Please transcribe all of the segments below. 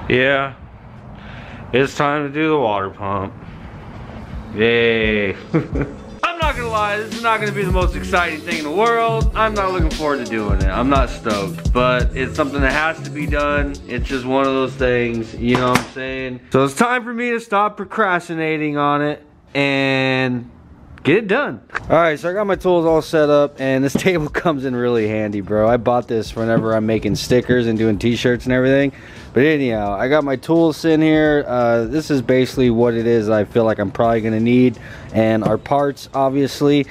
Yeah, it's time to do the water pump. Yay. I'm not gonna lie, this is not gonna be the most exciting thing in the world. I'm not looking forward to doing it. I'm not stoked, but it's something that has to be done. It's just one of those things, you know what I'm saying? So it's time for me to stop procrastinating on it and get it done. All right, so I got my tools all set up, and this table comes in really handy, bro. I bought this whenever I'm making stickers and doing t-shirts and everything. But anyhow, I got my tools in here. This is basically what it is I feel like I'm probably gonna need. And our parts, obviously.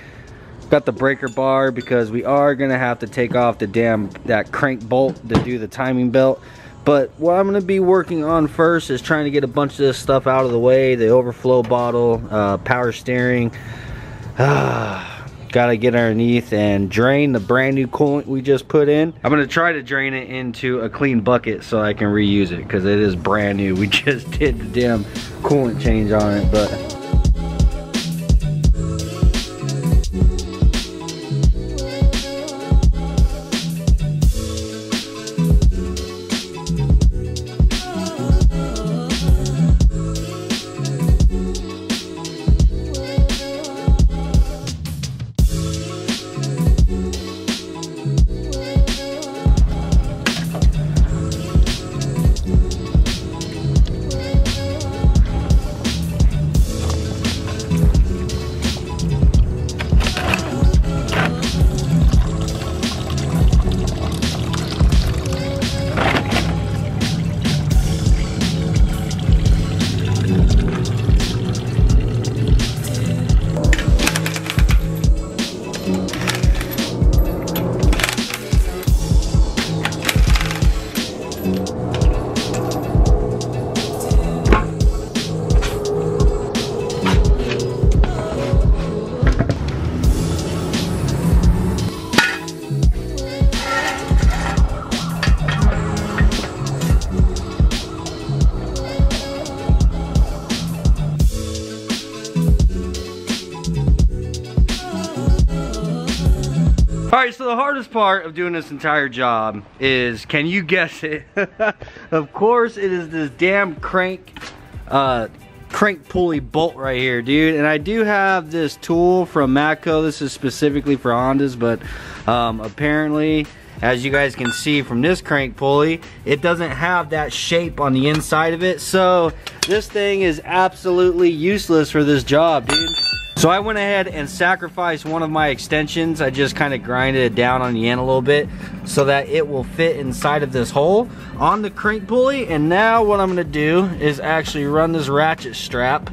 Got the breaker bar because we are gonna have to take off that crank bolt to do the timing belt. But what I'm gonna be working on first is trying to get a bunch of this stuff out of the way. The overflow bottle, power steering. Gotta get underneath and drain the brand new coolant we just put in. I'm gonna try to drain it into a clean bucket so I can reuse it because it is brand new. We just did the damn coolant change on it, but alright, so the hardest part of doing this entire job is, can you guess it? Of course it is this damn crank pulley bolt right here, dude. And I do have this tool from Matco. This is specifically for Hondas, but apparently, as you guys can see from this crank pulley, it doesn't have that shape on the inside of it. So this thing is absolutely useless for this job, dude. So I went ahead and sacrificed one of my extensions. I just kind of grinded it down on the end a little bit so that it will fit inside of this hole on the crank pulley. And now what I'm gonna do is actually run this ratchet strap.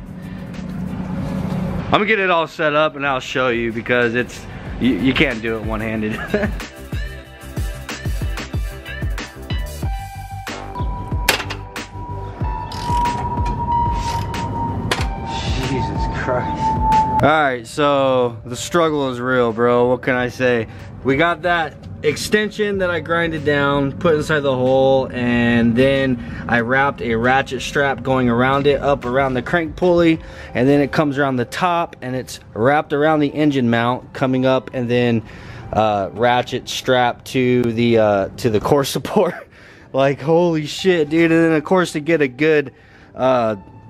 I'm gonna get it all set up and I'll show you because it's, you can't do it one-handed. Jesus Christ. Alright, so the struggle is real, bro. What can I say? We got that extension that I grinded down, put inside the hole, and then I wrapped a ratchet strap going around it, up around the crank pulley, and then it comes around the top and it's wrapped around the engine mount, coming up, and then ratchet strap to the core support. Like, holy shit, dude. And then of course, to get a good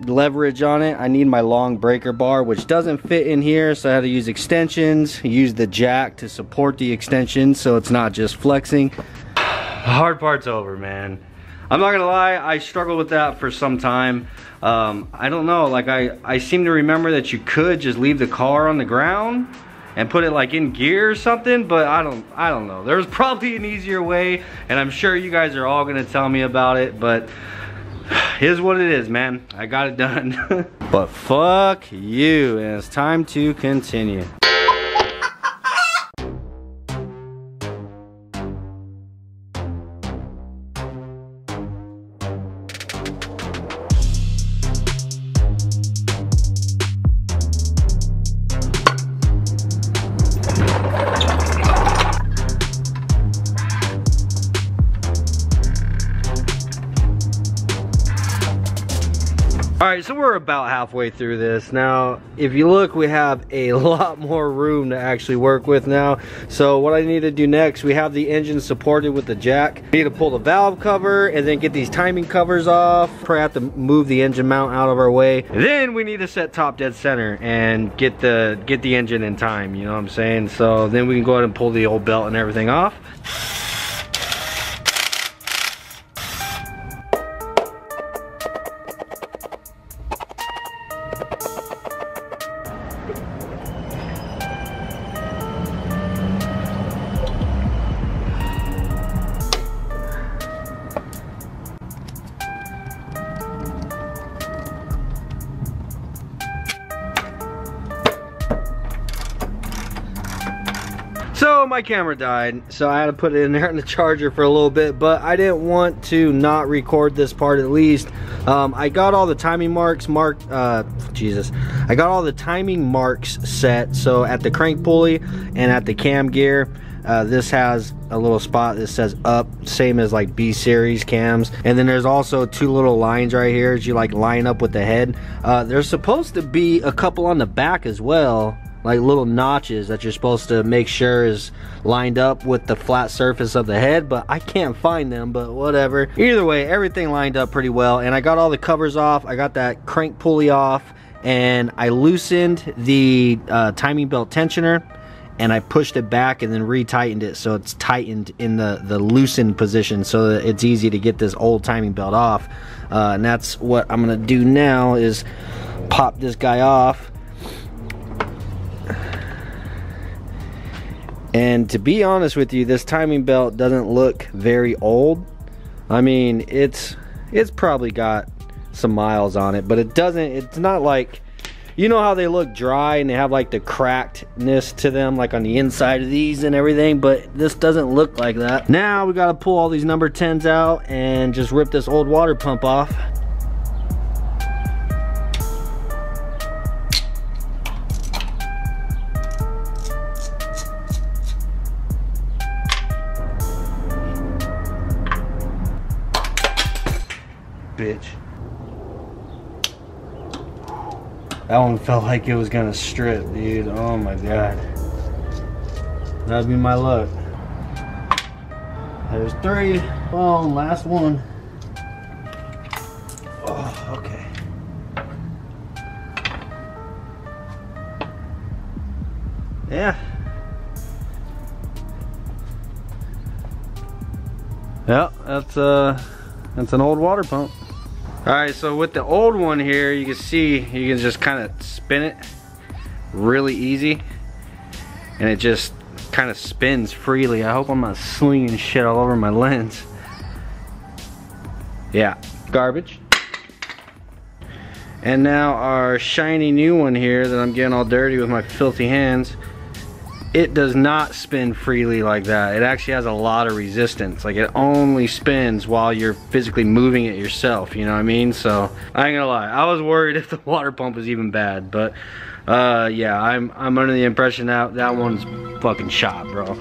leverage on it, I need my long breaker bar, which doesn't fit in here, so I had to use extensions, use the jack to support the extension so it's not just flexing. The hard part's over, man. I'm not gonna lie, I struggled with that for some time. I don't know, like I seem to remember that you could just leave the car on the ground and put it like in gear or something, but I don't know. There's probably an easier way, and I'm sure you guys are all gonna tell me about it, but here's what it is, man. I got it done. But fuck you, and it's time to continue. Alright, so we're about halfway through this. Now, if you look, we have a lot more room to actually work with now. So what I need to do next, we have the engine supported with the jack. We need to pull the valve cover and then get these timing covers off. Probably have to move the engine mount out of our way. Then we need to set top dead center and get the engine in time, you know what I'm saying? So then we can go ahead and pull the old belt and everything off. So my camera died, so I had to put it in there on the charger for a little bit, but I didn't want to not record this part at least. I got all the timing marks marked, I got all the timing marks set. So at the crank pulley and at the cam gear, this has a little spot that says up, same as like B series cams. And then there's also two little lines right here as you like line up with the head. There's supposed to be a couple on the back as well, like little notches that you're supposed to make sure is lined up with the flat surface of the head, but I can't find them, but whatever. Either way, everything lined up pretty well, and I got all the covers off. I got that crank pulley off, and I loosened the timing belt tensioner, and I pushed it back and then retightened it so it's tightened in the loosened position so that it's easy to get this old timing belt off. And that's what I'm gonna do now, is pop this guy off. And to be honest with you, this timing belt doesn't look very old. I mean, it's probably got some miles on it, but it's not like, you know how they look dry and they have like the crackedness to them, like on the inside of these and everything, but this doesn't look like that. Now we gotta pull all these number 10s out and just rip this old water pump off. Bitch. That one felt like it was gonna strip, dude. Oh my god. That'd be my luck. There's 3. Oh, last one. Oh, okay. Yeah. Yep, that's an old water pump. Alright, so with the old one here, you can see, you can just kind of spin it really easy. And it just kind of spins freely. I hope I'm not slinging shit all over my lens. Yeah, garbage. And now our shiny new one here that I'm getting all dirty with my filthy hands, it does not spin freely like that. It actually has a lot of resistance. Like, it only spins while you're physically moving it yourself, you know what I mean? So I ain't gonna lie, I was worried if the water pump was even bad, but yeah, I'm under the impression that that one's fucking shot, bro.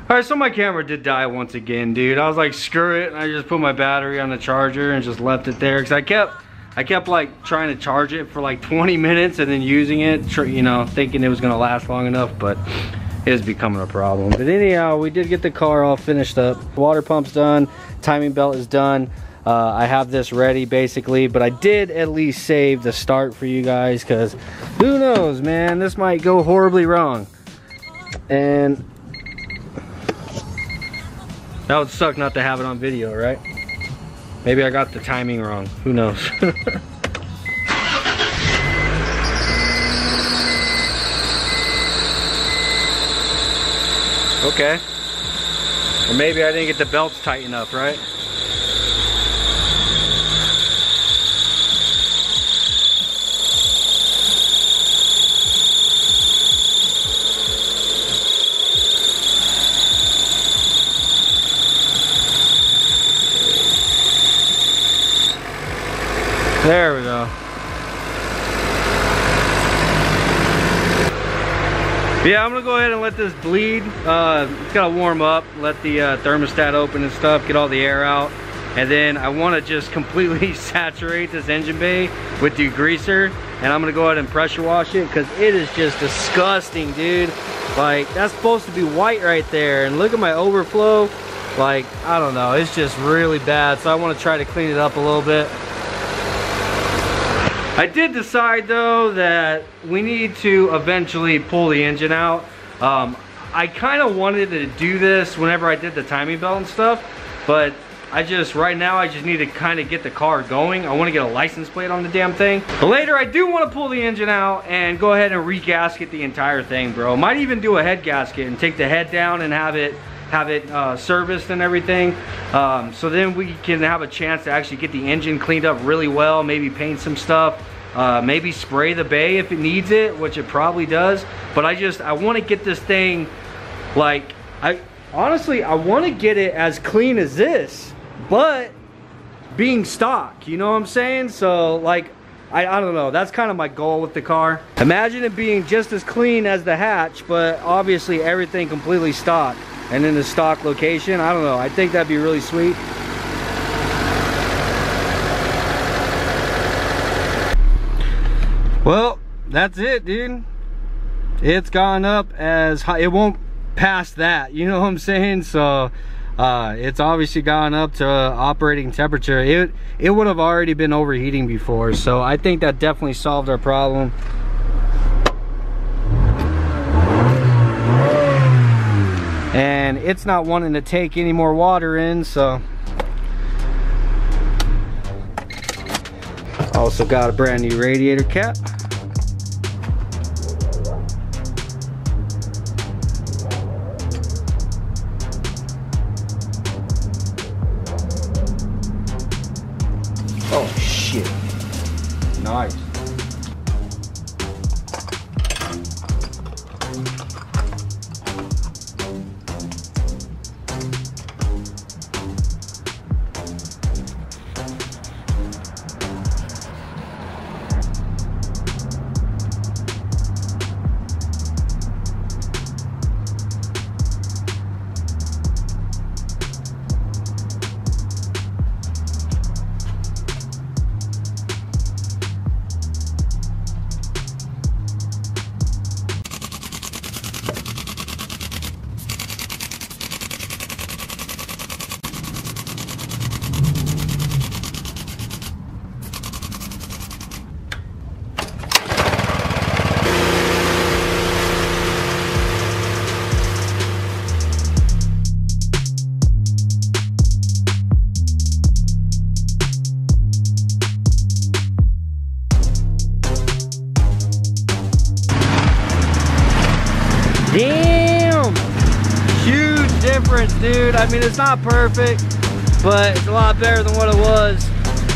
Alright, so my camera did die once again, dude. I was like, screw it, and I just put my battery on the charger and just left it there, because I kept like trying to charge it for like 20 minutes and then using it, you know, thinking it was gonna last long enough, but it was becoming a problem. But anyhow, we did get the car all finished up. Water pump's done, timing belt is done. I have this ready basically, but I did at least save the start for you guys, because who knows, man, this might go horribly wrong. And that would suck not to have it on video, right? Maybe I got the timing wrong. Who knows? Okay. Or maybe I didn't get the belts tight enough, right? There we go. Yeah, I'm gonna go ahead and let this bleed. It's gotta warm up, let the thermostat open and stuff, get all the air out. And then I wanna just completely saturate this engine bay with degreaser. And I'm gonna go ahead and pressure wash it because it is just disgusting, dude. Like, that's supposed to be white right there. And look at my overflow. Like, I don't know, it's just really bad. So I wanna try to clean it up a little bit. I did decide though that we need to eventually pull the engine out. I kind of wanted to do this whenever I did the timing belt and stuff, but right now I just need to kind of get the car going. I want to get a license plate on the damn thing. But later I do want to pull the engine out and go ahead and re-gasket the entire thing, bro. Might even do a head gasket and take the head down and have it serviced and everything, so then we can have a chance to actually get the engine cleaned up really well, maybe paint some stuff, maybe spray the bay if it needs it, which it probably does. But I want to get this thing, like, honestly I want to get it as clean as this, but being stock, you know what I'm saying? So like, I don't know, that's kind of my goal with the car. Imagine it being just as clean as the hatch, but obviously everything completely stock and in the stock location. I don't know, I think that'd be really sweet. Well, that's it, dude. It's gone up as high, it won't pass that, you know what I'm saying? So it's obviously gone up to operating temperature. It would have already been overheating before, so I think that definitely solved our problem. And it's not wanting to take any more water in, so. Also got a brand new radiator cap. Oh shit, nice. Damn! Huge difference, dude. I mean, it's not perfect, but it's a lot better than what it was.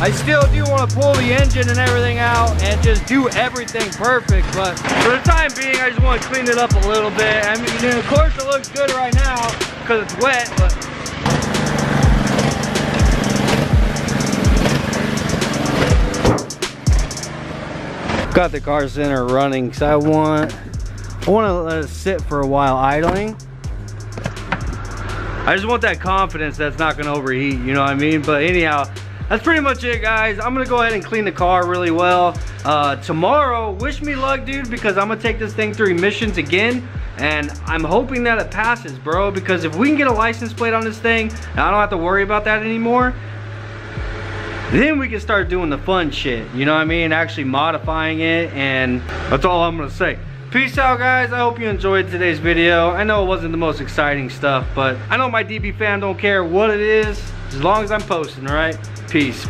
I still do want to pull the engine and everything out and just do everything perfect, but for the time being, I just want to clean it up a little bit. I mean, of course it looks good right now because it's wet, but got the car center running because I want to let it sit for a while idling. I just want that confidence that's not going to overheat, you know what I mean? But anyhow, that's pretty much it, guys. I'm going to go ahead and clean the car really well. Tomorrow, wish me luck, dude, because I'm going to take this thing through emissions again. And I'm hoping that it passes, bro, because if we can get a license plate on this thing, and I don't have to worry about that anymore, then we can start doing the fun shit, you know what I mean? Actually modifying it, and that's all I'm going to say. Peace out, guys. I hope you enjoyed today's video. I know it wasn't the most exciting stuff, but I know my DB fam don't care what it is as long as I'm posting, all right? Peace.